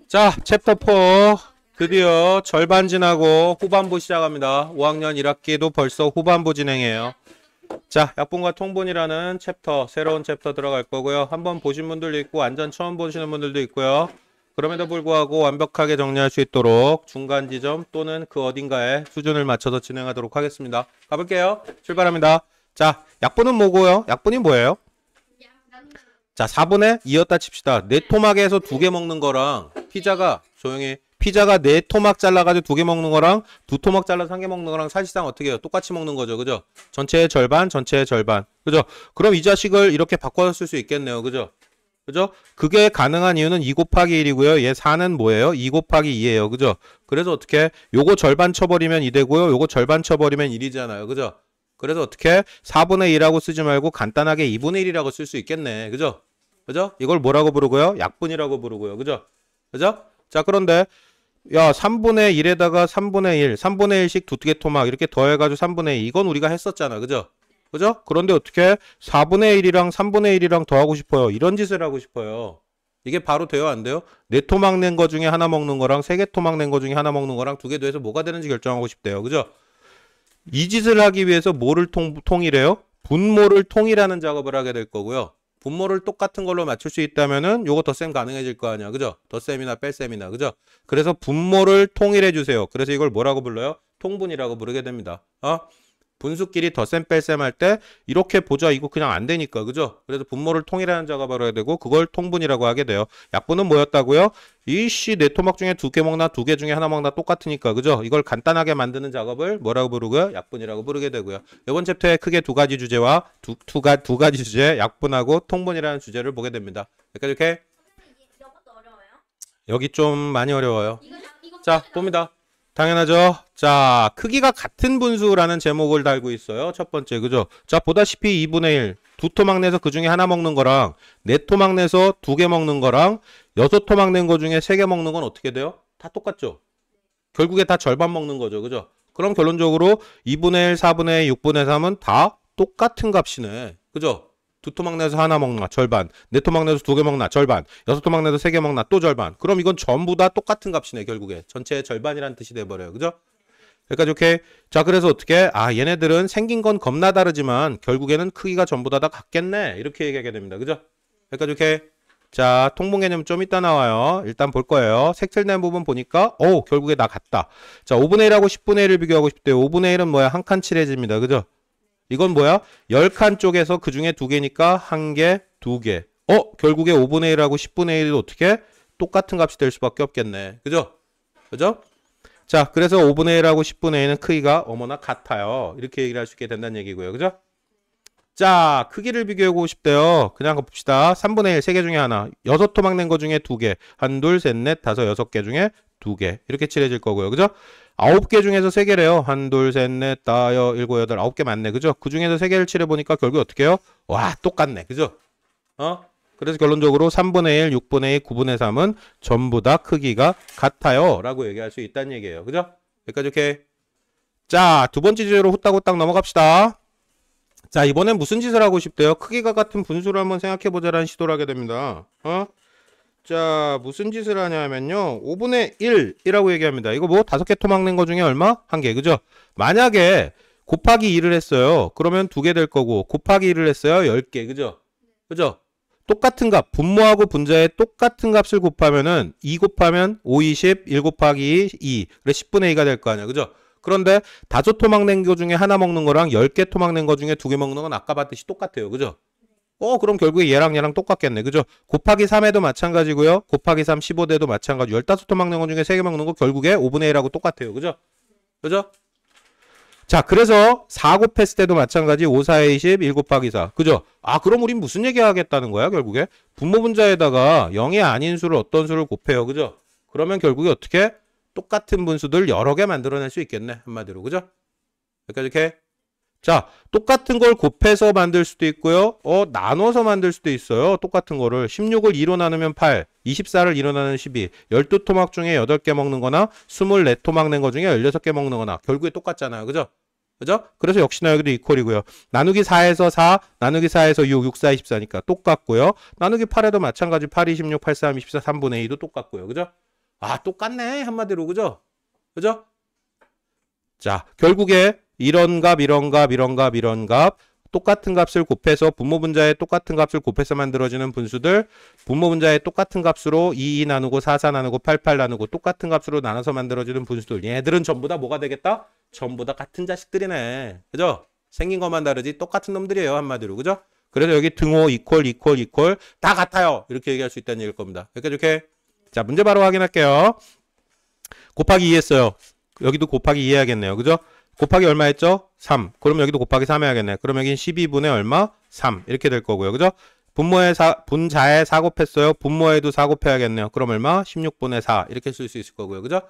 자, 챕터 4 드디어 절반 지나고 후반부 시작합니다. 5학년 1학기도 벌써 후반부 진행해요. 자, 약분과 통분이라는 챕터, 새로운 챕터 들어갈 거고요. 한번 보신 분들도 있고 완전 처음 보시는 분들도 있고요. 그럼에도 불구하고 완벽하게 정리할 수 있도록 중간 지점 또는 그 어딘가에 수준을 맞춰서 진행하도록 하겠습니다. 가볼게요. 출발합니다. 자, 약분은 뭐고요? 약분이 뭐예요? 자, 4분의 2였다 칩시다. 네 토막에서 2개 먹는 거랑 피자가 조용히 피자가 4토막 잘라가지고 2개 먹는 거랑 2토막 잘라서 1개 먹는 거랑 사실상 어떻게 해요? 똑같이 먹는 거죠. 그죠? 전체의 절반, 전체의 절반. 그죠? 그럼 이 자식을 이렇게 바꿔서 쓸 수 있겠네요. 그죠? 그죠? 그게 가능한 이유는 2 곱하기 1이고요. 얘 4는 뭐예요? 2 곱하기 2예요. 그죠? 그래서 어떻게 요거 절반 쳐버리면 2 되고요. 요거 절반 쳐버리면 1이잖아요. 그죠? 그래서 어떻게 4분의 1이라고 쓰지 말고 간단하게 2분의 1이라고 쓸 수 있겠네. 그죠? 그죠? 이걸 뭐라고 부르고요? 약분이라고 부르고요. 그죠? 그죠? 자, 그런데 야, 3분의 1에다가 3분의 1, 3분의 1씩 2개 토막 이렇게 더해가지고 3분의 2. 이건 우리가 했었잖아. 그죠? 그죠? 그런데 어떻게 4분의 1이랑 3분의 1이랑 더하고 싶어요. 이런 짓을 하고 싶어요. 이게 바로 돼요? 안 돼요? 4토막 낸 거 중에 하나 먹는 거랑 3개 토막 낸 거 중에 하나 먹는 거랑 2개 더해서 뭐가 되는지 결정하고 싶대요. 그죠? 이 짓을 하기 위해서 뭐를 통일해요? 분모를 통일하는 작업을 하게 될 거고요. 분모를 똑같은 걸로 맞출 수 있다면은 요거 덧셈 가능해질 거 아니야. 그죠? 덧셈이나 뺄셈이나. 그죠? 그래서 분모를 통일해 주세요. 그래서 이걸 뭐라고 불러요? 통분이라고 부르게 됩니다. 분수끼리 덧셈 뺄셈 할 때 이렇게 보자. 이거 그냥 안 되니까. 그죠? 그래서 분모를 통일하는 작업을 해야 되고 그걸 통분이라고 하게 돼요. 약분은 뭐였다고요? 이씨 네 토막 중에 2개 먹나 2개 중에 하나 먹나 똑같으니까. 그죠? 이걸 간단하게 만드는 작업을 뭐라고 부르고요? 약분이라고 부르게 되고요. 이번 챕터에 크게 두 가지 주제와 두 가지 주제, 약분하고 통분이라는 주제를 보게 됩니다. 여기까지 이렇게. 여기 좀 많이 어려워요. 자, 봅니다. 당연하죠. 자, 크기가 같은 분수라는 제목을 달고 있어요. 첫 번째, 그죠? 자, 보다시피 2분의 1. 2토막 내서 그 중에 하나 먹는 거랑 4토막 내서 2개 먹는 거랑 6토막 낸 거 중에 3개 먹는 건 어떻게 돼요? 다 똑같죠? 결국에 다 절반 먹는 거죠. 그죠? 그럼 결론적으로 2분의 1, 4분의 1, 6분의 3은 다 똑같은 값이네. 그죠? 2토막 내서 하나 먹나 절반, 4토막 내서 2개 먹나 절반, 6토막 내서 3개 먹나 또 절반. 그럼 이건 전부 다 똑같은 값이네. 결국에 전체의 절반이라는 뜻이 돼버려요. 그죠? 여기까지 오케이. 자, 그래서 어떻게 얘네들은 생긴 건 겁나 다르지만 결국에는 크기가 전부 다 같겠네. 이렇게 얘기하게 됩니다. 그죠? 여기까지 오케이. 자, 통분 개념 좀 이따 나와요. 일단 볼 거예요. 색칠된 부분 보니까 결국에 다 같다. 자, 5분의 1하고 10분의 1을 비교하고 싶대요. 5분의 1은 뭐야? 한 칸 칠해집니다. 그죠? 이건 뭐야? 10칸 쪽에서 그 중에 2개니까 1개, 2개. 결국에 5분의 1하고 10분의 1도 어떻게? 똑같은 값이 될 수밖에 없겠네. 그죠? 그죠? 자, 그래서 5분의 1하고 10분의 1은 크기가 어머나 같아요. 이렇게 얘기를 할 수 있게 된다는 얘기고요. 그죠? 자, 크기를 비교하고 싶대요. 그냥 봅시다. 3분의 1, 3개 중에 하나. 6토막 낸 거 중에 2개. 1, 2, 셋, 넷, 다섯, 6개 중에 2개. 이렇게 칠해질 거고요. 그죠? 9개 중에서 3개래요. 1, 2, 셋, 넷, 다섯, 7, 8, 9개 맞네. 그죠? 그 중에서 3개를 칠해보니까 결국 어떻게 해요? 와, 똑같네. 그죠? 그래서 결론적으로 3분의 1, 6분의 1, 9분의 3은 전부 다 크기가 같아요. 라고 얘기할 수 있다는 얘기예요. 그죠? 여기까지 오케이. 자, 두 번째 주제로 후딱후딱 넘어갑시다. 자, 이번엔 무슨 짓을 하고 싶대요? 크기가 같은 분수를 한번 생각해보자라는 시도를 하게 됩니다. 자, 무슨 짓을 하냐면요. 5분의 1이라고 얘기합니다. 이거 뭐 5개 토막 낸 거 중에 얼마? 1개. 그죠? 만약에 곱하기 2를 했어요. 그러면 2개 될 거고 곱하기 1을 했어요. 10개. 그죠? 그죠? 똑같은 값, 분모하고 분자의 똑같은 값을 곱하면은 2 곱하면 5, 20, 1 곱하기 2. 그래 10분의 2가 될 거 아니야. 그죠? 그런데 5토막 낸 거 중에 하나 먹는 거랑 10개 토막 낸 거 중에 2개 먹는 건 아까 봤듯이 똑같아요. 그죠? 그럼 결국에 얘랑 똑같겠네. 그죠? 곱하기 3에도 마찬가지고요. 곱하기 3, 15대도 마찬가지. 15토막 낸 거 중에 3개 먹는 거 결국에 5분의 1하고 똑같아요. 그죠? 그죠? 자, 그래서 4 곱했을 때도 마찬가지. 5, 4에 20, 1 곱하기 4. 그죠? 그럼 우린 무슨 얘기 하겠다는 거야, 결국에? 분모 분자에다가 0이 아닌 수를 어떤 수를 곱해요. 그죠? 그러면 결국에 어떻게? 똑같은 분수들 여러 개 만들어낼 수 있겠네. 한마디로. 그죠? 여기까지 이렇게. 자, 똑같은 걸 곱해서 만들 수도 있고요. 나눠서 만들 수도 있어요. 똑같은 거를. 16을 2로 나누면 8, 24를 2로 나누면 12, 12토막 중에 8개 먹는 거나 24토막 낸 거 중에 16개 먹는 거나 결국에 똑같잖아요. 그죠? 그죠? 그래서 역시나 여기도 이퀄이고요. 나누기 4에서 4, 나누기 4에서 6, 6, 4, 24니까 똑같고요. 나누기 8에도 마찬가지 8, 26, 8, 3, 24, 3분의 2도 똑같고요. 그죠? 아, 똑같네. 한마디로. 그죠? 그죠? 자, 결국에 이런 값, 이런 값, 이런 값, 이런 값 똑같은 값을 곱해서 분모 분자에 똑같은 값을 곱해서 만들어지는 분수들 분모 분자에 똑같은 값으로 2, 2 나누고 4, 4 나누고 8, 8 나누고 똑같은 값으로 나눠서 만들어지는 분수들 얘들은 전부 다 뭐가 되겠다? 전부 다 같은 자식들이네. 그죠? 생긴 것만 다르지 똑같은 놈들이에요. 한마디로. 그죠? 그래서 여기 등호 이퀄 다 같아요. 이렇게 얘기할 수 있다는 얘기일 겁니다. 이렇게 자, 문제 바로 확인할게요. 곱하기 2 했어요. 여기도 곱하기 2 해야겠네요. 그죠? 곱하기 얼마 했죠? 3. 그럼 여기도 곱하기 3 해야겠네. 그럼 여긴 12분의 얼마? 3. 이렇게 될 거고요. 그죠? 분자에 4 곱했어요. 분모에도 4 곱해야겠네요. 그럼 얼마? 16분의 4. 이렇게 쓸 수 있을 거고요. 그죠?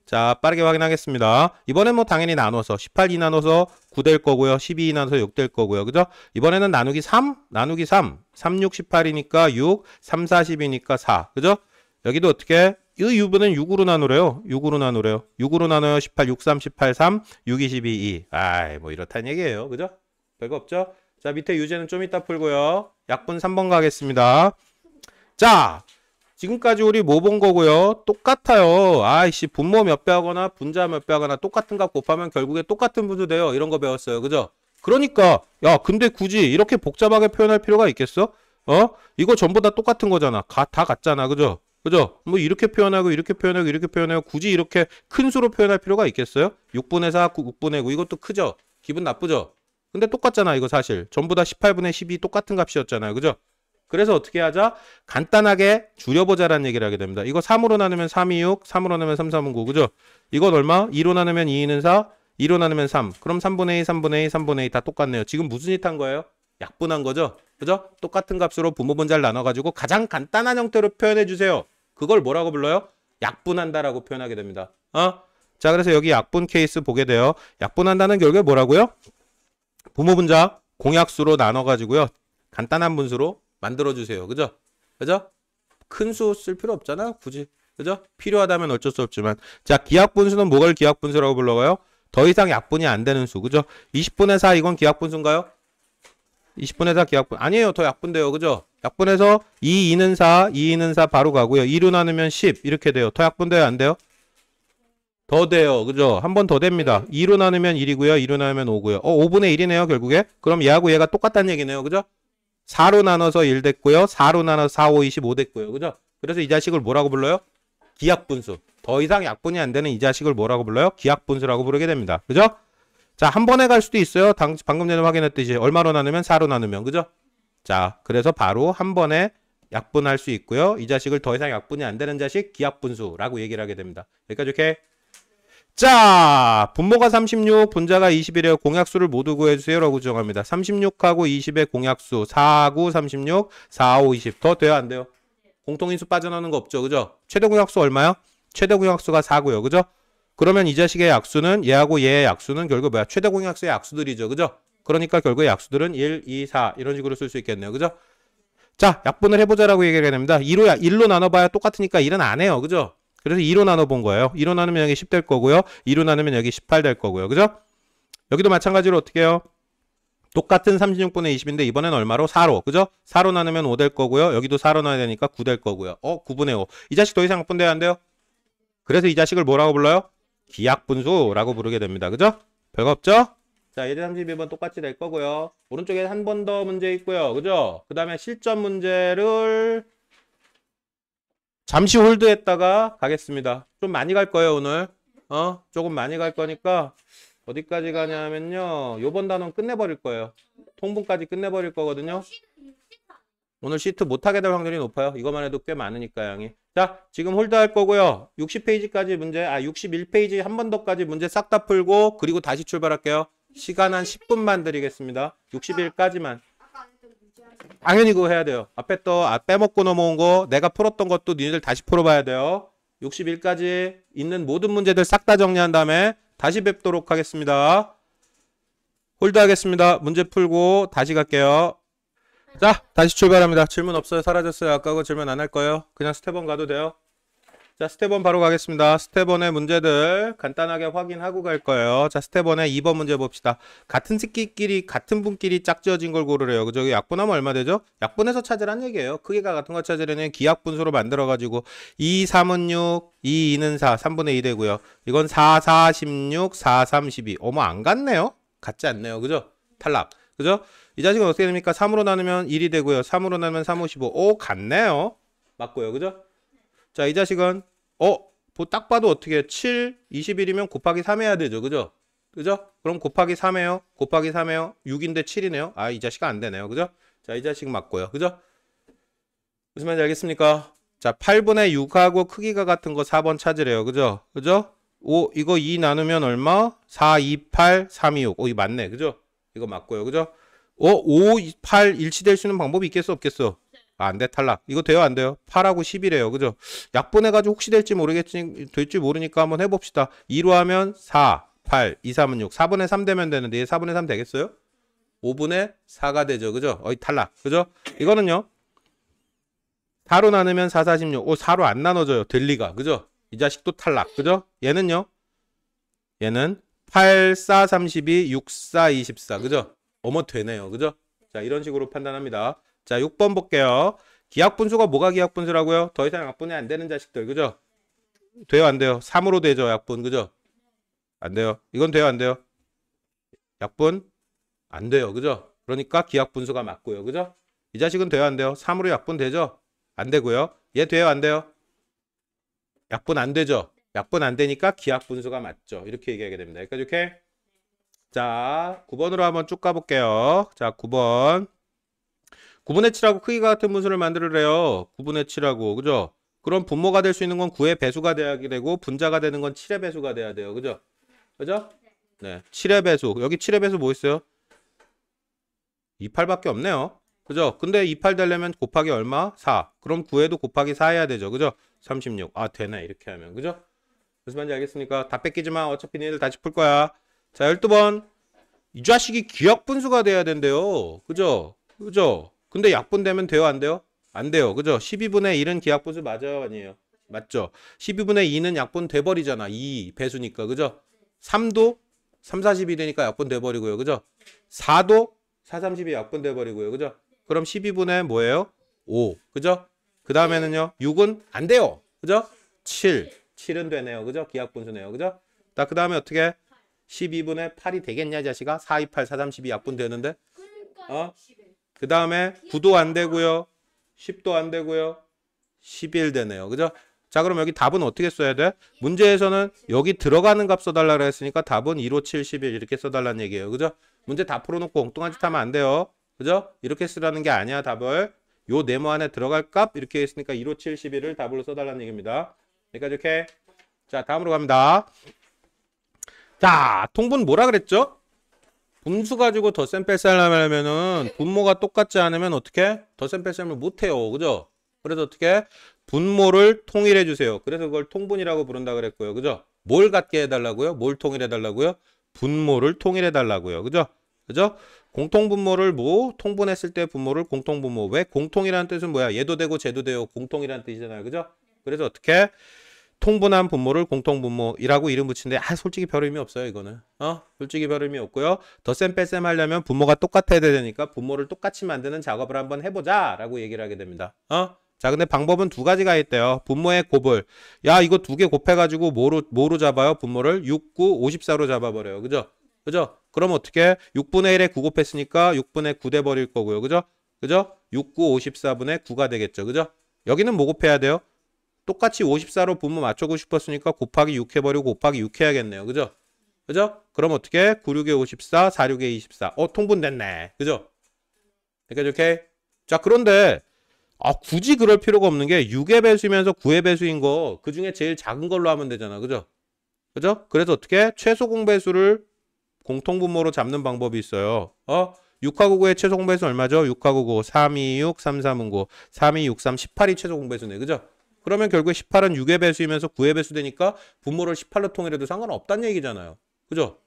자, 빠르게 확인하겠습니다. 이번엔 뭐 당연히 나눠서 18, 2 나눠서 9 될 거고요. 12, 2 나눠서 6 될 거고요. 그죠? 이번에는 나누기 3, 나누기 3. 3, 6, 18이니까 6, 3, 4, 10이니까 4. 그죠? 여기도 어떻게? 이 유분은 6으로 나누래요. 6으로 나누래요. 6으로 나눠요. 18, 6, 3, 18, 3, 6, 2, 12, 2. 아이, 뭐 이렇다는 얘기예요. 그죠? 별거 없죠? 자, 밑에 유제는 좀 이따 풀고요. 약분 3번 가겠습니다. 자, 지금까지 우리 뭐 본 거고요? 똑같아요. 아이씨, 분모 몇 배 하거나 분자 몇 배 하거나 똑같은 값 곱하면 결국에 똑같은 분수 돼요. 이런 거 배웠어요. 그죠? 그러니까, 야, 근데 굳이 이렇게 복잡하게 표현할 필요가 있겠어? 이거 전부 다 똑같은 거잖아. 다 같잖아. 그죠? 그죠? 뭐 이렇게 표현하고 이렇게 표현하고 이렇게 표현하고 굳이 이렇게 큰 수로 표현할 필요가 있겠어요? 6분의 4, 6분의 9 이것도 크죠? 기분 나쁘죠? 근데 똑같잖아 이거 사실. 전부 다 18분의 12 똑같은 값이었잖아요. 그죠? 그래서 어떻게 하자? 간단하게 줄여보자라는 얘기를 하게 됩니다. 이거 3으로 나누면 3이 6, 3으로 나누면 3, 3은 9. 그죠? 이건 얼마? 2로 나누면 2는 4, 2로 나누면 3. 그럼 3분의 2, 3분의 2, 3분의 2 다 똑같네요. 지금 무슨 짓 한 거예요? 약분한 거죠? 그죠? 똑같은 값으로 분모 분자를 나눠가지고 가장 간단한 형태로 표현해 주세요. 그걸 뭐라고 불러요? 약분한다라고 표현하게 됩니다. 자, 그래서 여기 약분 케이스 보게 돼요. 약분한다는 결국에 뭐라고요? 분모 분자 공약수로 나눠가지고요. 간단한 분수로 만들어주세요. 그죠? 그죠? 큰 수 쓸 필요 없잖아요. 굳이. 그죠? 필요하다면 어쩔 수 없지만. 자, 기약분수는 뭐를 기약분수라고 불러요? 더 이상 약분이 안 되는 수. 그죠? 20분의 4 이건 기약분수인가요? 20분의 4 기약분. 아니에요. 더 약분돼요. 그죠? 약분해서 2, 2는 4, 2, 2는 4 바로 가고요. 2로 나누면 10 이렇게 돼요. 더 약분돼요? 안 돼요? 더 돼요. 그죠? 한 번 더 됩니다. 2로 나누면 1이고요. 2로 나누면 5고요. 5분의 1이네요. 결국에. 그럼 얘하고 얘가 똑같다는 얘기네요. 그죠? 4로 나눠서 1 됐고요. 4로 나눠서 4, 5, 25 됐고요. 그죠? 그래서 이 자식을 뭐라고 불러요? 기약분수. 더 이상 약분이 안 되는 이 자식을 뭐라고 불러요? 기약분수라고 부르게 됩니다. 그죠? 자, 한 번에 갈 수도 있어요. 방금 전에 확인했듯이 얼마로 나누면 4로 나누면. 그죠? 자, 그래서 바로 한 번에 약분할 수 있고요. 이 자식을 더 이상 약분이 안 되는 자식 기약분수라고 얘기를 하게 됩니다. 여기까지 이렇게. 자, 분모가 36, 분자가 21이에요. 공약수를 모두 구해주세요. 라고 정합니다. 36하고 20의 공약수 4하고 36, 4, 5, 20. 더 돼요? 안 돼요? 공통인수 빠져나오는 거 없죠? 그죠? 최대 공약수 얼마요? 최대 공약수가 4고요. 그죠? 그러면 이 자식의 약수는 얘하고 얘의 약수는 결국 뭐야? 최대 공약수의 약수들이죠. 그죠? 그러니까 결국에 약수들은 1, 2, 4 이런 식으로 쓸 수 있겠네요. 그죠? 자, 약분을 해보자라고 얘기를 됩니다. 1로 나눠봐야 똑같으니까 1은 안 해요. 그죠? 그래서 2로 나눠본 거예요. 2로 나누면 여기 10 될 거고요. 2로 나누면 여기 18 될 거고요. 그죠? 여기도 마찬가지로 어떻게 해요? 똑같은 36분의 20인데 이번엔 얼마로? 4로. 그죠? 4로 나누면 5 될 거고요. 여기도 4로 나눠야 되니까 9 될 거고요. 9분의 5. 이 자식 더 이상 약분돼야 안 돼요? 그래서 이 자식을 뭐라고 불러요? 기약분수라고 부르게 됩니다. 그죠? 별거 없죠? 자, 예제 32번 똑같이 될 거고요. 오른쪽에 한 번 더 문제 있고요. 그죠? 그 다음에 실전 문제를 잠시 홀드했다가 가겠습니다. 좀 많이 갈 거예요, 오늘. 조금 많이 갈 거니까 어디까지 가냐면요. 요번 단원 끝내버릴 거예요. 통분까지 끝내버릴 거거든요. 오늘 시트 못하게 될 확률이 높아요. 이것만 해도 꽤 많으니까 양이. 자, 지금 홀드할 거고요. 60페이지까지 문제, 61페이지 한 번 더까지 문제 싹 다 풀고 그리고 다시 출발할게요. 시간 한 10분만 드리겠습니다. 61까지만. 당연히 그거 해야 돼요. 앞에 또 빼먹고 넘어온 거 내가 풀었던 것도 니네들 다시 풀어봐야 돼요. 61까지 있는 모든 문제들 싹 다 정리한 다음에 다시 뵙도록 하겠습니다. 홀드하겠습니다. 문제 풀고 다시 갈게요. 자, 다시 출발합니다. 질문 없어요? 사라졌어요? 아까 거 질문 안 할 거예요? 그냥 스텝 1 가도 돼요? 자, 스텝 1 바로 가겠습니다. 스텝 1의 문제들 간단하게 확인하고 갈 거예요. 자, 스텝 1의 2번 문제 봅시다. 같은 새끼끼리, 같은 분끼리 짝지어진 걸 고르래요. 그죠? 약분하면 얼마 되죠? 약분해서 찾으란 얘기예요. 크기가 같은 거 찾으려면 기하분수로 만들어가지고 2, 3은 6, 2, 2는 4, 3분의 2 되고요. 이건 4, 4, 16, 4, 3, 12. 어머, 안 같네요? 같지 않네요. 그죠? 탈락. 그죠? 이 자식은 어떻게 됩니까? 3으로 나누면 1이 되고요. 3으로 나누면 3, 5, 15. 오, 같네요. 맞고요. 그죠? 자, 이 자식은 딱 봐도 어떻게 해? 7, 21이면 곱하기 3 해야 되죠. 그죠? 그죠? 그럼 곱하기 3 해요. 곱하기 3 해요. 6인데 7이네요. 아, 이 자식 안 되네요. 그죠? 자, 이 자식 맞고요. 그죠? 무슨 말인지 알겠습니까? 자, 8분의 6하고 크기가 같은 거 4번 찾으래요. 그죠? 그죠? 이거 2 나누면 얼마? 4, 2, 8, 3, 2, 6. 이 맞네. 그죠? 이거 맞고요. 그죠? 5, 8 일치될 수 있는 방법이 있겠어? 없겠어? 안 돼, 탈락. 이거 돼요, 안 돼요? 8하고 10이래요. 그죠? 약분해가지고 혹시 될지 모르니까 한번 해봅시다. 2로 하면 4, 8, 2, 3은 6. 4분의 3 되면 되는데, 4분의 3 되겠어요? 5분의 4가 되죠. 그죠? 탈락. 그죠? 이거는요, 4로 나누면 4, 4, 16. 4로 안 나눠져요. 될 리가. 그죠? 이 자식도 탈락. 그죠? 얘는 8, 4, 32, 6, 4, 24. 그죠? 되네요. 그죠? 자, 이런 식으로 판단합니다. 자, 6번 볼게요. 기하분수가 뭐가 기하분수라고요? 더 이상 약분이 안 되는 자식들. 그죠? 돼요, 안 돼요? 3으로 되죠, 약분. 그죠? 안 돼요. 이건 돼요, 안 돼요? 약분 안 돼요. 그죠? 그러니까 기하분수가 맞고요. 그죠? 이 자식은 돼요, 안 돼요? 3으로 약분 되죠? 안 되고요. 얘 돼요, 안 돼요? 약분 안 되죠? 약분 안 되니까 기하분수가 맞죠. 이렇게 얘기하게 됩니다. 여기까지 오케이? 자, 9번으로 한번 쭉 가볼게요. 자, 9번. 9분의 7하고 크기가 같은 분수를 만들으래요. 9분의 7하고. 그죠? 그럼 분모가 될 수 있는 건 9의 배수가 돼야 되고 분자가 되는 건 7의 배수가 돼야 돼요. 그죠? 그죠? 네. 7의 배수. 여기 7의 배수 뭐 있어요? 28밖에 없네요. 그죠? 근데 28 되려면 곱하기 얼마? 4. 그럼 9에도 곱하기 4 해야 되죠. 그죠? 36. 아, 되네. 이렇게 하면. 그죠? 무슨 말인지 알겠습니까? 다 뺏기지 마. 어차피 니들 다시 풀 거야. 자, 12번. 이 자식이 기하분수가 돼야 된대요. 그죠? 그죠? 근데 약분되면 돼요, 안 돼요? 안 돼요. 그죠? 12분의 1은 기하분수 맞아요, 아니에요? 맞죠? 12분의 2는 약분 돼버리잖아. 2 배수니까. 그죠? 3도 3, 40이 되니까 약분 돼버리고요. 그죠? 4도 4, 30이 약분 돼버리고요. 그죠? 그럼 12분의 뭐예요? 5. 그죠? 그 다음에는요. 6은 안 돼요. 그죠? 7. 7은 되네요. 그죠? 기하분수네요. 그죠? 그 다음에 어떻게 12분의 8이 되겠냐, 자식아? 4, 2, 8, 4, 30이 약분 되는데? 그 다음에 9도 안 되고요. 10도 안 되고요. 11 되네요. 그죠? 자, 그럼 여기 답은 어떻게 써야 돼? 문제에서는 여기 들어가는 값 써달라 그랬으니까 답은 2, 5, 7, 11 이렇게 써달라는 얘기예요. 그죠? 문제 다 풀어놓고 엉뚱한 짓 하면 안 돼요. 그죠? 이렇게 쓰라는 게 아니야, 답을. 요 네모 안에 들어갈 값 이렇게 했으니까 2, 5, 7, 11을 답으로 써달라는 얘기입니다. 여기까지 이렇게. 자, 다음으로 갑니다. 자, 통분 뭐라 그랬죠? 분수 가지고 덧셈 뺄셈 하려면은 분모가 똑같지 않으면 어떻게? 덧셈 뺄셈을 못해요. 그죠? 그래서 어떻게? 분모를 통일해 주세요. 그래서 그걸 통분이라고 부른다 그랬고요. 그죠? 뭘 같게 해달라고요? 뭘 통일해 달라고요? 분모를 통일해 달라고요. 그죠? 그죠? 공통분모를 통분했을 때 분모를 공통분모. 왜? 공통이라는 뜻은 뭐야? 얘도 되고 쟤도 되고 공통이라는 뜻이잖아요. 그죠? 그래서 어떻게? 통분한 분모를 공통분모이라고 이름 붙이는데 솔직히 별 의미 없어요. 이거는 솔직히 별 의미 없고요. 덧셈 뺄셈 하려면 분모가 똑같아야 되니까 분모를 똑같이 만드는 작업을 한번 해보자 라고 얘기를 하게 됩니다. 자, 근데 방법은 두 가지가 있대요. 분모의 곱을 이거 두 개 곱해가지고 뭐로 잡아요? 분모를 6, 9, 54로 잡아버려요. 그죠? 그죠? 그럼 어떻게 6분의 1에 9 곱했으니까 6분의 9 돼버릴 거고요. 그죠? 그죠? 6, 9, 54분의 9가 되겠죠. 그죠? 여기는 뭐 곱해야 돼요? 똑같이 54로 분모 맞추고 싶었으니까 곱하기 6 해버리고 곱하기 6 해야겠네요. 그죠? 그죠? 그럼 어떻게? 9, 6에 54, 4, 6에 24. 통분됐네. 그죠? 그러니까 이렇게. 자, 그런데 굳이 그럴 필요가 없는 게 6의 배수이면서 9의 배수인 거 그 중에 제일 작은 걸로 하면 되잖아. 그죠? 그죠? 그래서 어떻게? 최소 공배수를 공통분모로 잡는 방법이 있어요. 6하고 9의 최소 공배수 얼마죠? 6하고 9, 3, 2, 6, 3, 3은 9, 3, 2, 6, 3, 18이 최소 공배수네. 그죠? 그러면 결국에 18은 6의 배수이면서 9의 배수 되니까 분모를 18로 통일해도 상관없다는 얘기잖아요. 그죠?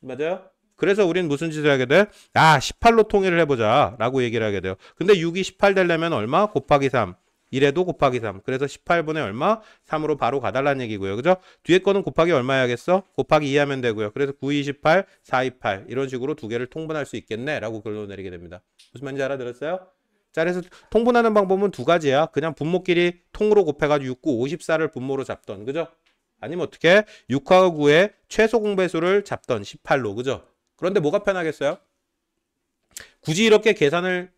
맞아요? 그래서 우린 무슨 짓을 하게 돼? 18로 통일을 해보자 라고 얘기를 하게 돼요. 근데 6이 18 되려면 얼마? 곱하기 3. 1에도 곱하기 3. 그래서 18분의 얼마? 3으로 바로 가달라는 얘기고요. 그죠? 뒤에 거는 곱하기 얼마 해야겠어? 곱하기 2 하면 되고요. 그래서 9, 28, 4, 28 이런 식으로 두 개를 통분할 수 있겠네 라고 결론을 내리게 됩니다. 무슨 말인지 알아들었어요? 자, 그래서 통분하는 방법은 두 가지야. 그냥 분모끼리 통으로 곱해가지고 6, 9, 54를 분모로 잡던, 그죠? 아니면 어떻게? 6하고 9의 최소 공배수를 잡던 18로, 그죠? 그런데 뭐가 편하겠어요? 굳이 이렇게 계산을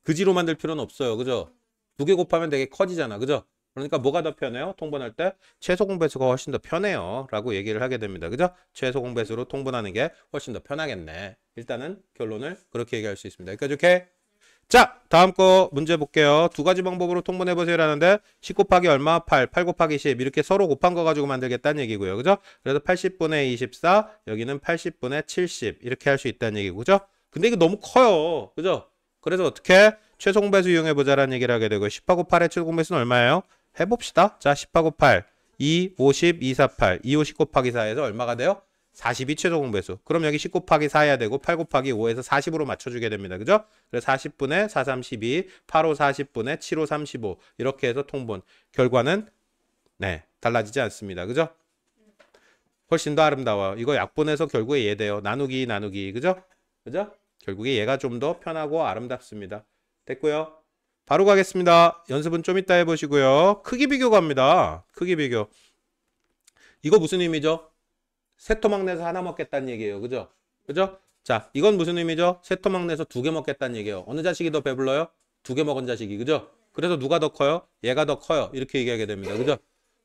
그지로 만들 필요는 없어요. 그죠? 두 개 곱하면 되게 커지잖아. 그죠? 그러니까 뭐가 더 편해요? 통분할 때 최소 공배수가 훨씬 더 편해요. 라고 얘기를 하게 됩니다. 그죠? 최소 공배수로 통분하는 게 훨씬 더 편하겠네. 일단은 결론을 그렇게 얘기할 수 있습니다. 여기까지 오케이? 자, 다음 거 문제 볼게요. 두 가지 방법으로 통분해보세요 라는데 10 곱하기 얼마? 8, 8 곱하기 10 이렇게 서로 곱한 거 가지고 만들겠다는 얘기고요. 그죠? 그래서 80분의 24, 여기는 80분의 70 이렇게 할 수 있다는 얘기고, 그죠? 근데 이거 너무 커요. 그죠? 그래서 어떻게? 최소 공배수 이용해보자라는 얘기를 하게 되고요. 10하고 8의 최소 공배수는 얼마예요? 해봅시다. 자, 10하고 8, 2, 50, 2, 4, 8, 2, 50 곱하기 4에서 얼마가 돼요? 40이 최소 공배수. 그럼 여기 10 곱하기 4 해야 되고 8 곱하기 5에서 40으로 맞춰주게 됩니다. 그죠? 그래서 40분의 4, 32, 8, 5, 40분의 7, 5, 35 이렇게 해서 통분. 결과는 네 달라지지 않습니다. 그죠? 훨씬 더 아름다워요. 이거 약분해서 결국에 얘 돼요. 나누기 나누기. 그죠? 그죠? 결국에 얘가 좀 더 편하고 아름답습니다. 됐고요. 바로 가겠습니다. 연습은 좀 이따 해보시고요. 크기 비교 갑니다. 크기 비교. 이거 무슨 의미죠? 세 토막 내서 하나 먹겠다는 얘기예요. 그죠? 그죠? 자, 이건 무슨 의미죠? 세 토막 내서 두 개 먹겠다는 얘기예요. 어느 자식이 더 배불러요? 두 개 먹은 자식이. 그죠? 그래서 누가 더 커요? 얘가 더 커요. 이렇게 얘기하게 됩니다. 그죠?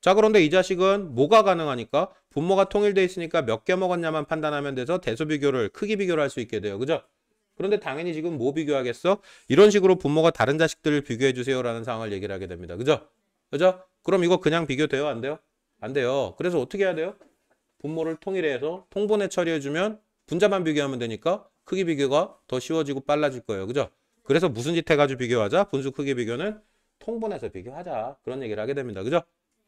자, 그런데 이 자식은 뭐가 가능하니까? 분모가 통일돼 있으니까 몇 개 먹었냐만 판단하면 돼서 대소 비교를, 크기 비교를 할 수 있게 돼요. 그죠? 그런데 당연히 지금 뭐 비교하겠어? 이런 식으로 분모가 다른 자식들을 비교해 주세요라는 상황을 얘기를 하게 됩니다. 그죠? 그죠? 그럼 이거 그냥 비교돼요? 안 돼요? 안 돼요. 그래서 어떻게 해야 돼요? 분모를 통일해서 통분해 처리해주면 분자만 비교하면 되니까 크기 비교가 더 쉬워지고 빨라질 거예요. 그죠? 그래서 무슨 짓 해가지고 비교하자? 분수 크기 비교는 통분해서 비교하자. 그런 얘기를 하게 됩니다. 그죠?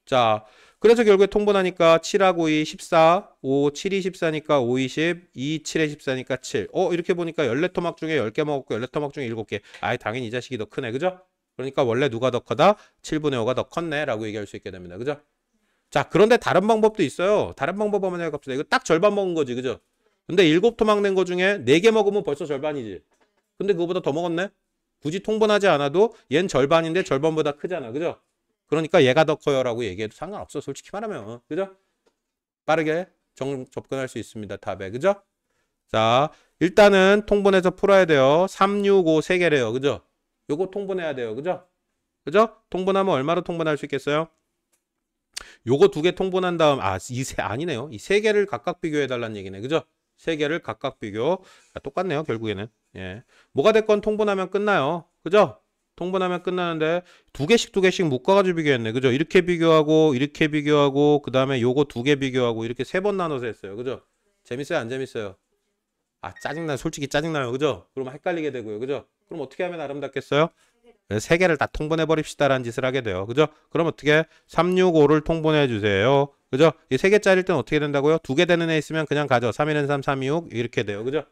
자, 그래서 결국에 통분하니까 7하고 2, 14, 5, 7이 14니까 5, 20, 2, 7에 14니까 7. 이렇게 보니까 14토막 중에 10개 먹었고 14토막 중에 7개. 아예 당연히 이 자식이 더 크네. 그죠? 그러니까 원래 누가 더 커다? 7분의 5가 더 컸네. 라고 얘기할 수 있게 됩니다. 그죠? 자, 그런데 다른 방법도 있어요. 다른 방법 한번 해봅시다. 이거 딱 절반 먹은 거지. 그죠? 근데 7토막 낸 거 중에 4개 먹으면 벌써 절반이지. 근데 그거보다 더 먹었네? 굳이 통분하지 않아도 얜 절반인데 절반보다 크잖아. 그죠? 그러니까 얘가 더 커요 라고 얘기해도 상관없어. 솔직히 말하면. 그죠? 빠르게 접근할 수 있습니다. 답에. 그죠? 자, 일단은 통분해서 풀어야 돼요. 3, 6, 5 3개래요. 그죠? 요거 통분해야 돼요. 그죠? 그죠? 통분하면 얼마로 통분할 수 있겠어요? 요거 두 개 통분한 다음 아니네요. 이 세 개를 각각 비교해 달라는 얘기네. 그죠? 세 개를 각각 비교. 똑같네요. 결국에는. 예. 뭐가 됐건 통분하면 끝나요. 그죠? 통분하면 끝나는데 두 개씩 묶어가지고 비교했네. 그죠? 이렇게 비교하고 그다음에 요거 두 개 비교하고 이렇게 3번 나눠서 했어요. 그죠? 재밌어요? 안 재밌어요? 짜증나요. 솔직히 짜증나요. 그죠? 그러면 헷갈리게 되고요. 그죠? 그럼 어떻게 하면 아름답겠어요? 세 개를 다 통분해 버립시다라는 짓을 하게 돼요. 그죠? 그럼 어떻게 3, 6, 5를 통분해 주세요. 그죠? 이 세 개짜리일 때는 어떻게 된다고요? 두 개 되는 애 있으면 그냥 가져. 3, 1은 3, 3, 2, 6 이렇게 돼요. 그죠?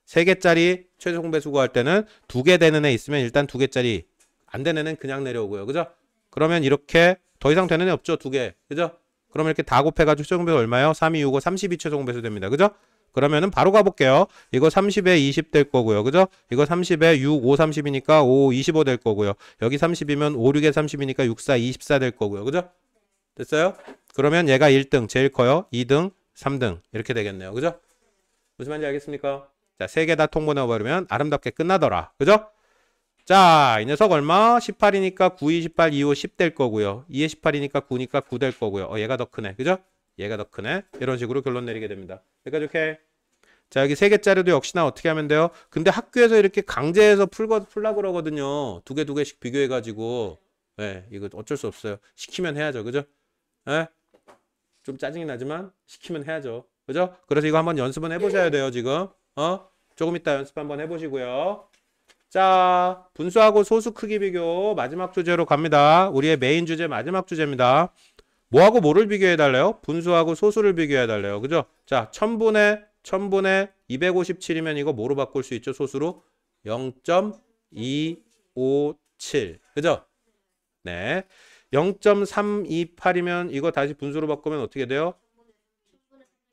세 개짜리 최소 공배수 구할 때는 두 개 되는 애 있으면 일단 두 개짜리, 안 되는 애는 그냥 내려오고요. 그죠? 그러면 이렇게 더 이상 되는 애 없죠? 두 개. 그죠? 그러면 이렇게 다 곱해가지고 최소 공배수 얼마예요? 3, 2, 6, 5, 32 최소 공배수 됩니다. 그죠? 그러면은 바로 가볼게요. 이거 30에 20 될 거고요. 그죠? 이거 30에 6, 5, 30이니까 5, 25 될 거고요. 여기 30이면 5, 6에 30이니까 6, 4, 24 될 거고요. 그죠? 됐어요? 그러면 얘가 1등 제일 커요. 2등, 3등 이렇게 되겠네요. 그죠? 무슨 말인지 알겠습니까? 자, 세 개 다 통분해버리면 아름답게 끝나더라. 그죠? 자, 이 녀석 얼마? 18이니까 9, 28, 25, 10 될 거고요. 2에 18이니까 9니까 9 될 거고요. 얘가 더 크네. 그죠? 얘가 더 크네. 이런 식으로 결론 내리게 됩니다. 여기까지 오케이? 자, 여기 세 개짜리도 역시나 어떻게 하면 돼요? 근데 학교에서 이렇게 강제해서 풀라 그러거든요. 두 개씩 비교해가지고. 네, 이거 어쩔 수 없어요. 시키면 해야죠. 그죠? 네? 좀 짜증이 나지만 시키면 해야죠. 그죠? 그래서 이거 한번 연습은 해보셔야 돼요, 지금. 조금 이따 연습 한번 해보시고요. 자, 분수하고 소수 크기 비교 마지막 주제로 갑니다. 우리의 메인 주제 마지막 주제입니다. 뭐하고 뭐를 비교해 달래요? 분수하고 소수를 비교해 달래요. 그죠? 자, 1000분의 257이면 이거 뭐로 바꿀 수 있죠? 소수로 0.257. 그죠? 네. 0.328이면 이거 다시 분수로 바꾸면 어떻게 돼요?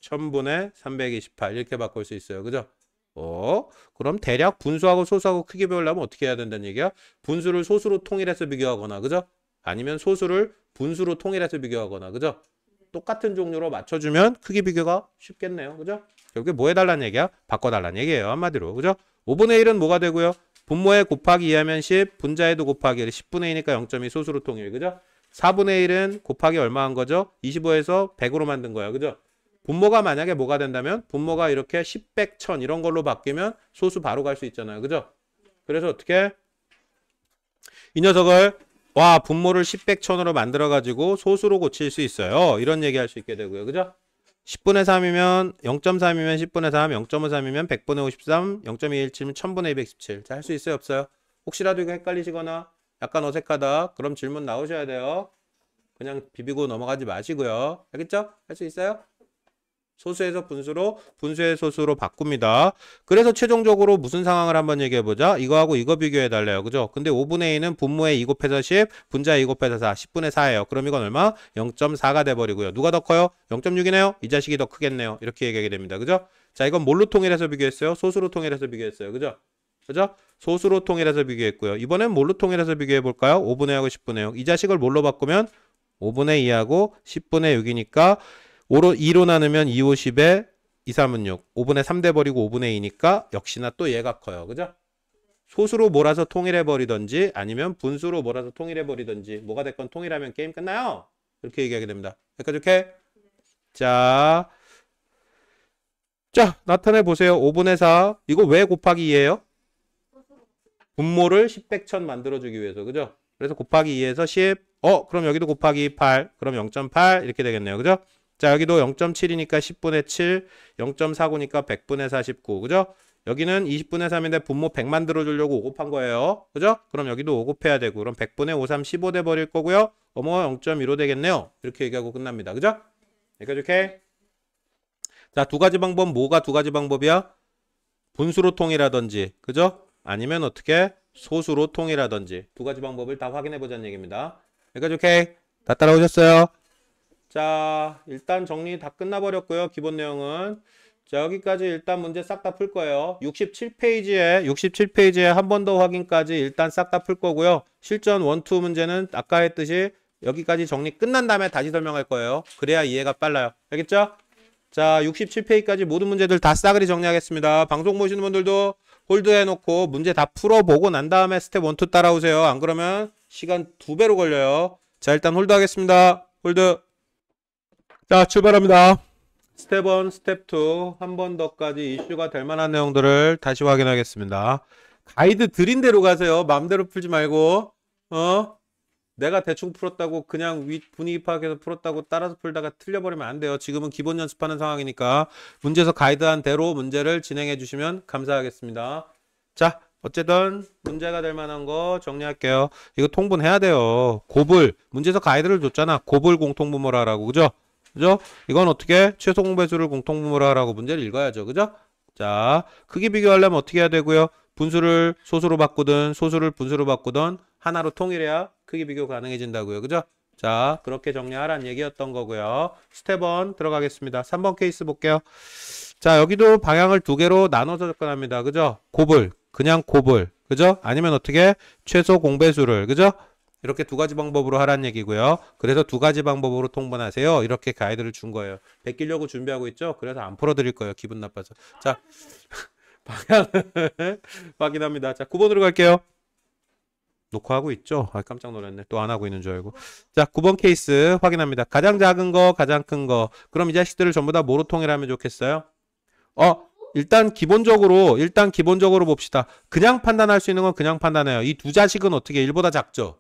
1000분의 328 이렇게 바꿀 수 있어요. 그죠? 그럼 대략 분수하고 소수하고 크기 배우려면 어떻게 해야 된다는 얘기야? 분수를 소수로 통일해서 비교하거나, 그죠? 아니면 소수를 분수로 통일해서 비교하거나, 그죠? 똑같은 종류로 맞춰주면 크기 비교가 쉽겠네요. 그죠? 결국에 뭐 해달라는 얘기야? 바꿔달라는 얘기예요. 한마디로. 그죠? 5분의 1은 뭐가 되고요? 분모에 곱하기 2하면 10, 분자에도 곱하기 1, 10분의 2니까 0.2 소수로 통일. 그죠? 4분의 1은 곱하기 얼마 한 거죠? 25에서 100으로 만든 거예요. 그죠? 분모가 만약에 뭐가 된다면 분모가 이렇게 10, 100, 1000 이런 걸로 바뀌면 소수 바로 갈 수 있잖아요. 그죠? 그래서 어떻게? 이 녀석을 분모를 10, 100, 1000으로 만들어가지고 소수로 고칠 수 있어요. 이런 얘기 할 수 있게 되고요. 그죠? 10분의 3이면 0.3이면 10분의 3, 0.53이면 100분의 53, 0.217이면 1000분의 217. 자, 할 수 있어요? 없어요? 혹시라도 이거 헷갈리시거나 약간 어색하다. 그럼 질문 나오셔야 돼요. 그냥 비비고 넘어가지 마시고요. 알겠죠? 할 수 있어요? 소수에서 분수로, 분수의 소수로 바꿉니다. 그래서 최종적으로 무슨 상황을 한번 얘기해보자. 이거하고 이거 비교해달래요. 그죠? 근데 5분의 2는 분모에 2 곱해서 10, 분자에 2 곱해서 4, 10분의 4예요. 그럼 이건 얼마? 0.4가 돼버리고요. 누가 더 커요? 0.6이네요? 이 자식이 더 크겠네요. 이렇게 얘기하게 됩니다. 그죠? 자, 이건 뭘로 통일해서 비교했어요? 소수로 통일해서 비교했어요. 그죠? 그죠? 소수로 통일해서 비교했고요. 이번엔 뭘로 통일해서 비교해볼까요? 5분의 1하고 10분의 6. 이 자식을 뭘로 바꾸면 5분의 2하고 10분의 6이니까 2로 나누면 2, 50에 2, 3은 6. 5분의 3 돼버리고 5분의 2니까 역시나 또 얘가 커요. 그죠? 소수로 몰아서 통일해버리던지 아니면 분수로 몰아서 통일해버리던지 뭐가 됐건 통일하면 게임 끝나요. 이렇게 얘기하게 됩니다. 여기까지 오케이? 자, 나타내보세요. 5분의 4. 이거 왜 곱하기 2예요? 분모를 10, 100, 1000 만들어주기 위해서. 그죠? 그래서 곱하기 2에서 10. 그럼 여기도 곱하기 8. 그럼 0.8 이렇게 되겠네요. 그죠? 자, 여기도 0.7이니까 10분의 7, 0.49니까 100분의 49. 그죠? 여기는 20분의 3인데 분모 100 만들어주려고 5 곱한 거예요. 그죠? 그럼 여기도 5 곱해야 되고, 그럼 100분의 5, 3, 15 돼버릴 거고요. 0.15 되겠네요. 이렇게 얘기하고 끝납니다. 그죠? 여기까지 오케이? 자, 두 가지 방법, 뭐가 두 가지 방법이야? 분수로 통일하던지, 그죠? 아니면 어떻게? 소수로 통일하던지. 두 가지 방법을 다 확인해보자는 얘기입니다. 여기까지 오케이? 다 따라오셨어요? 자, 일단 정리 다 끝나버렸고요. 기본 내용은. 자, 여기까지 일단 문제 싹 다 풀 거예요. 67페이지에 한 번 더 확인까지 일단 싹 다 풀 거고요. 실전 1, 2 문제는 아까 했듯이 여기까지 정리 끝난 다음에 다시 설명할 거예요. 그래야 이해가 빨라요. 알겠죠? 자, 67페이지까지 모든 문제들 다 싸그리 정리하겠습니다. 방송 보시는 분들도 홀드해놓고 문제 다 풀어보고 난 다음에 스텝 1, 2 따라오세요. 안 그러면 시간 2배로 걸려요. 자, 일단 홀드하겠습니다. 홀드. 자, 출발합니다. 스텝 1, 스텝 2, 한 번 더까지 이슈가 될 만한 내용들을 다시 확인하겠습니다. 가이드 드린 대로 가세요. 마음대로 풀지 말고, 내가 대충 풀었다고 그냥 분위기 파악해서 풀었다고 따라서 풀다가 틀려버리면 안 돼요. 지금은 기본 연습하는 상황이니까 문제에서 가이드한 대로 문제를 진행해 주시면 감사하겠습니다. 자, 어쨌든 문제가 될 만한 거 정리할게요. 이거 통분해야 돼요. 곱을, 문제에서 가이드를 줬잖아. 곱을 공통분모로 하라고. 그죠? 그죠? 이건 어떻게? 최소 공배수를 공통분모로 하라고 문제를 읽어야죠. 그죠? 자, 크기 비교하려면 어떻게 해야 되고요? 분수를 소수로 바꾸든 소수를 분수로 바꾸든 하나로 통일해야 크기 비교 가능해진다고요. 그죠? 자, 그렇게 정리하라는 얘기였던 거고요. 스텝 1 들어가겠습니다. 3번 케이스 볼게요. 자, 여기도 방향을 두 개로 나눠서 접근합니다. 그죠? 곱을, 그냥 곱을. 그죠? 아니면 어떻게? 최소 공배수를. 그죠? 이렇게 두 가지 방법으로 하라는 얘기고요. 그래서 두 가지 방법으로 통분하세요. 이렇게 가이드를 준 거예요. 베끼려고 준비하고 있죠? 그래서 안 풀어드릴 거예요. 기분 나빠서. 자, 방향 확인합니다. 자, 9번으로 갈게요. 녹화하고 있죠? 아, 깜짝 놀랐네. 또 안 하고 있는 줄 알고. 자, 9번 케이스 확인합니다. 가장 작은 거, 가장 큰 거. 그럼 이 자식들을 전부 다 뭐로 통일하면 좋겠어요? 일단 기본적으로 봅시다. 그냥 판단할 수 있는 건 그냥 판단해요. 이 두 자식은 어떻게 1보다 작죠?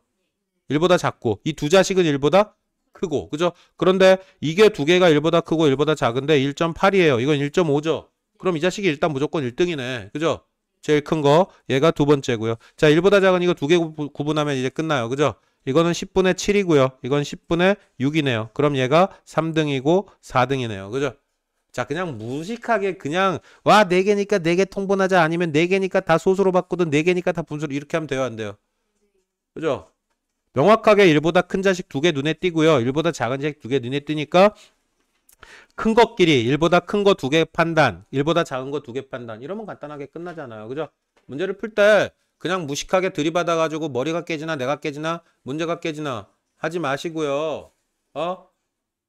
1보다 작고 이 두 자식은 1보다 크고. 그죠? 그런데 이게 두 개가 1보다 크고 1보다 작은데 1.8이에요. 이건 1.5죠. 그럼 이 자식이 일단 무조건 1등이네. 그죠? 제일 큰 거 얘가 두 번째고요. 자, 1보다 작은 이거 두 개 구분하면 이제 끝나요. 그죠? 이거는 10분의 7이고요. 이건 10분의 6이네요. 그럼 얘가 3등이고 4등이네요. 그죠? 자, 그냥 무식하게 그냥 4개니까 4개 통분하자, 아니면 4개니까 다 소수로 바꾸든 4개니까 다 분수로, 이렇게 하면 돼요, 안 돼요? 그죠? 명확하게 1보다 큰 자식 2개 눈에 띄고요. 1보다 작은 자식 2개 눈에 띄니까 큰 것끼리 1보다 큰 거 2개 판단, 1보다 작은 거 2개 판단. 이러면 간단하게 끝나잖아요. 그죠? 문제를 풀 때 그냥 무식하게 들이받아가지고 머리가 깨지나 내가 깨지나 문제가 깨지나 하지 마시고요.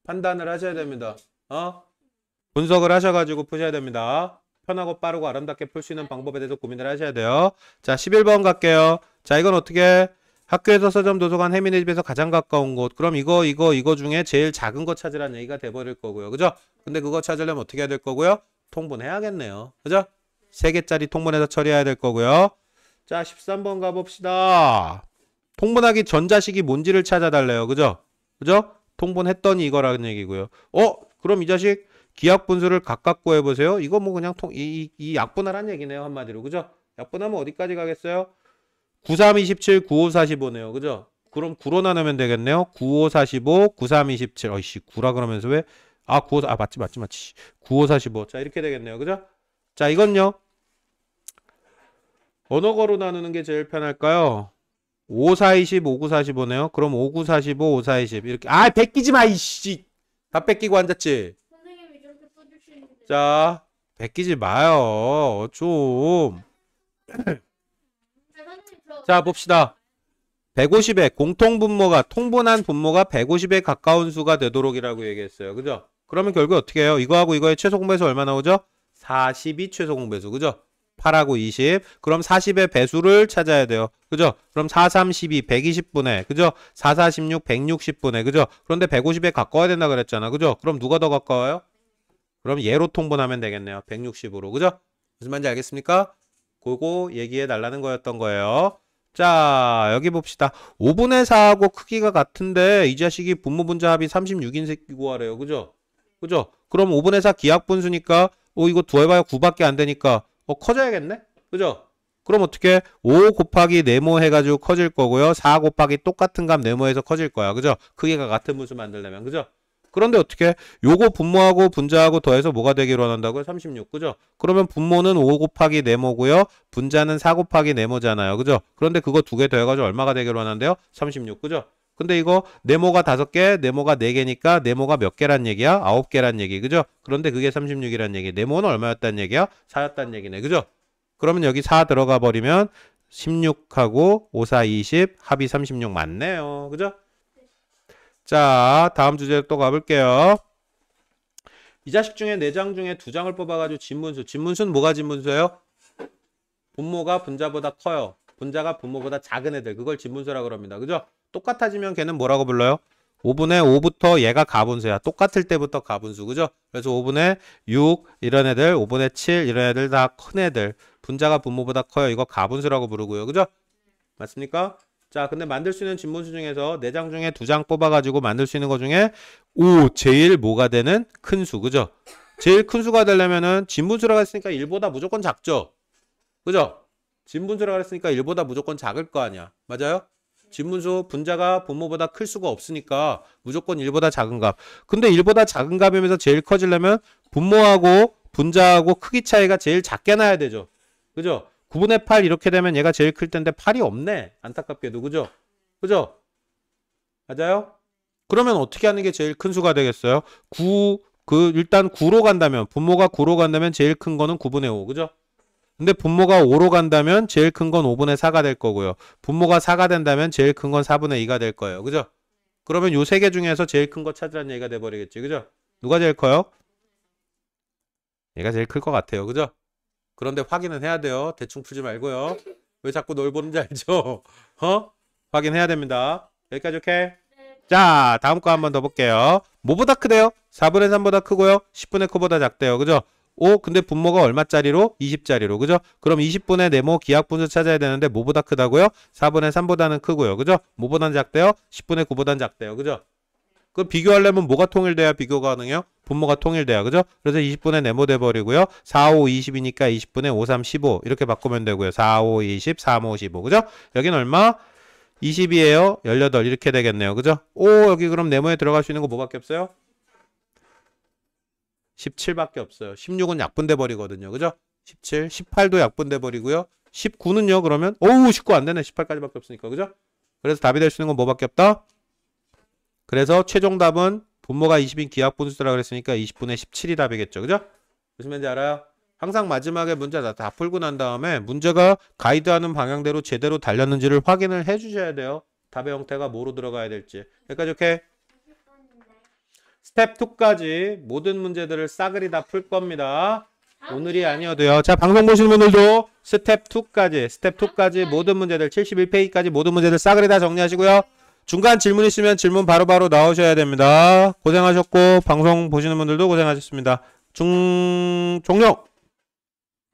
판단을 하셔야 됩니다. 분석을 하셔가지고 푸셔야 됩니다. 편하고 빠르고 아름답게 풀 수 있는 방법에 대해서 고민을 하셔야 돼요. 자, 11번 갈게요. 자, 이건 어떻게? 학교에서 서점, 도서관, 해민의 집에서 가장 가까운 곳. 그럼 이거 중에 제일 작은 거 찾으라는 얘기가 돼버릴 거고요. 그죠? 근데 그거 찾으려면 어떻게 해야 될 거고요? 통분해야겠네요. 그죠? 3개짜리 통분해서 처리해야 될 거고요. 자, 13번 가봅시다. 통분하기 전 자식이 뭔지를 찾아달래요. 그죠? 그죠? 통분했더니 이거라는 얘기고요. 그럼 이 자식 기하분수를 각각 구해보세요. 이거 뭐 그냥 이 약분하란 얘기네요. 한마디로. 그죠? 약분하면 어디까지 가겠어요? 93, 27, 95, 45네요. 그죠? 그럼 9로 나누면 되겠네요. 95, 45, 93, 27. 어이씨, 9라 그러면서 왜? 95, 맞지. 95, 45. 자, 이렇게 되겠네요. 그죠? 자, 이건요. 어느 거로 나누는 게 제일 편할까요? 5, 4, 20, 5, 9, 45네요. 그럼 5, 9, 45, 5, 4, 20. 이렇게. 베끼지 마, 이씨. 다 뺏기고 앉았지? 선생님이 저렇게 써주시는데. 자, 베끼지 마요. 좀. 자, 봅시다. 150의 공통분모가 통분한 분모가 150에 가까운 수가 되도록이라고 얘기했어요. 그죠? 그러면 결국 어떻게 해요? 이거하고 이거의 최소 공배수 얼마 나오죠? 40이 최소 공배수. 그죠? 8하고 20. 그럼 40의 배수를 찾아야 돼요. 그죠? 그럼 4, 3, 12, 120분의. 그죠? 4, 4, 16, 160분의. 그죠? 그런데 150에 가까워야 된다 그랬잖아. 그죠? 그럼 누가 더 가까워요? 그럼 얘로 통분하면 되겠네요. 160으로. 그죠? 무슨 말인지 알겠습니까? 그거 얘기해 달라는 거였던 거예요. 자, 여기 봅시다. 5분의 4하고 크기가 같은데 이 자식이 분모 분자 합이 36인 새끼 구하래요. 그죠? 그죠? 그럼 5분의 4 기하분수니까 이거 두해봐야 9밖에 안 되니까 커져야겠네? 그죠? 그럼 어떻게 5 곱하기 네모 해가지고 커질 거고요. 4 곱하기 똑같은 값 네모해서 커질 거야. 그죠? 크기가 같은 분수 만들려면. 그죠? 그런데 어떻게 요거 분모하고 분자하고 더해서 뭐가 되기로 한다고요? 36. 그죠? 그러면 분모는 5 곱하기 네모고요. 분자는 4 곱하기 네모잖아요. 그죠? 그런데 그거 2개 더해가지고 얼마가 되기로 하는데요? 36. 그죠? 근데 이거 네모가 5개, 네모가 4개니까 네모가 몇 개란 얘기야? 9개란 얘기. 그죠? 그런데 그게 36이란 얘기. 네모는 얼마였단 얘기야? 4였단 얘기네. 그죠? 그러면 여기 4 들어가 버리면 16하고 5, 4, 20 합이 36 맞네요. 그죠? 자, 다음 주제 또 가볼게요. 이 자식 중에 4장 중에 2장을 뽑아가지고 진분수. 진분수는 뭐가 진분수예요? 분모가 분자보다 커요. 분자가 분모보다 작은 애들. 그걸 진분수라고 그럽니다. 그죠? 똑같아지면 걔는 뭐라고 불러요? 5분의 5부터 얘가 가분수야. 똑같을 때부터 가분수. 그죠? 그래서 5분의 6 이런 애들, 5분의 7 이런 애들 다 큰 애들. 분자가 분모보다 커요. 이거 가분수라고 부르고요. 그죠? 맞습니까? 자, 근데 만들 수 있는 진분수 중에서 4장 중에 2장 뽑아가지고 만들 수 있는 것 중에 제일 뭐가 되는 큰 수. 그죠? 제일 큰 수가 되려면은 진분수라고 했으니까 1보다 무조건 작죠? 그죠? 진분수라고 했으니까 1보다 무조건 작을 거 아니야. 맞아요? 진분수 분자가 분모보다 클 수가 없으니까 무조건 1보다 작은 값. 근데 1보다 작은 값이면서 제일 커지려면 분모하고 분자하고 크기 차이가 제일 작게 나야 되죠. 그죠? 9분의 8 이렇게 되면 얘가 제일 클 텐데 8이 없네. 안타깝게도. 그죠? 그죠? 맞아요? 그러면 어떻게 하는 게 제일 큰 수가 되겠어요? 일단 9로 간다면, 분모가 9로 간다면 제일 큰 거는 9분의 5. 그죠? 근데 분모가 5로 간다면 제일 큰 건 5분의 4가 될 거고요. 분모가 4가 된다면 제일 큰 건 4분의 2가 될 거예요. 그죠? 그러면 요 3개 중에서 제일 큰 거 찾으라는 얘기가 돼버리겠지. 그죠? 누가 제일 커요? 얘가 제일 클 것 같아요. 그죠? 그런데 확인은 해야 돼요. 대충 풀지 말고요. 왜 자꾸 널 보는지 알죠? 확인해야 됩니다. 여기까지 오케이? 자, 다음 거 한번 더 볼게요. 뭐보다 크대요? 4분의 3보다 크고요. 10분의 9보다 작대요. 그죠? 근데 분모가 얼마짜리로? 20짜리로. 그죠? 그럼 20분의 네모 기하분수 찾아야 되는데 뭐보다 크다고요? 4분의 3보다는 크고요. 그죠? 뭐보다는 작대요? 10분의 9보다는 작대요. 그죠? 그 비교하려면 뭐가 통일돼야 비교 가능해요? 분모가 통일돼야. 그죠? 그래서 20분의 네모 돼버리고요. 4, 5, 20이니까 20분의 5, 3, 15 이렇게 바꾸면 되고요. 4, 5, 20, 3, 5, 15. 그죠? 여긴 얼마? 20이에요. 18 이렇게 되겠네요. 그죠? 여기 그럼 네모에 들어갈 수 있는 거 뭐밖에 없어요? 17밖에 없어요. 16은 약분돼 버리거든요. 그죠? 17, 18도 약분돼 버리고요. 19는요. 그러면 19 안 되네. 18까지밖에 없으니까. 그죠? 그래서 답이 될 수 있는 건 뭐밖에 없다? 그래서 최종 답은 분모가 20인 기하분수라 그랬으니까 20분의 17이 답이겠죠. 그죠? 무슨 말인지 알아요? 항상 마지막에 문제 다 풀고 난 다음에 문제가 가이드하는 방향대로 제대로 달렸는지를 확인을 해 주셔야 돼요. 답의 형태가 뭐로 들어가야 될지. 여기까지 오케이? 스텝 2까지 모든 문제들을 싸그리 다 풀 겁니다. 오늘이 아니어도요. 자, 방송 보시는 분들도 스텝 2까지 모든 문제들 71페이지까지 모든 문제들 싸그리 다 정리하시고요. 중간 질문 있으면 질문 바로바로 나오셔야 됩니다. 고생하셨고 방송 보시는 분들도 고생하셨습니다. 종료!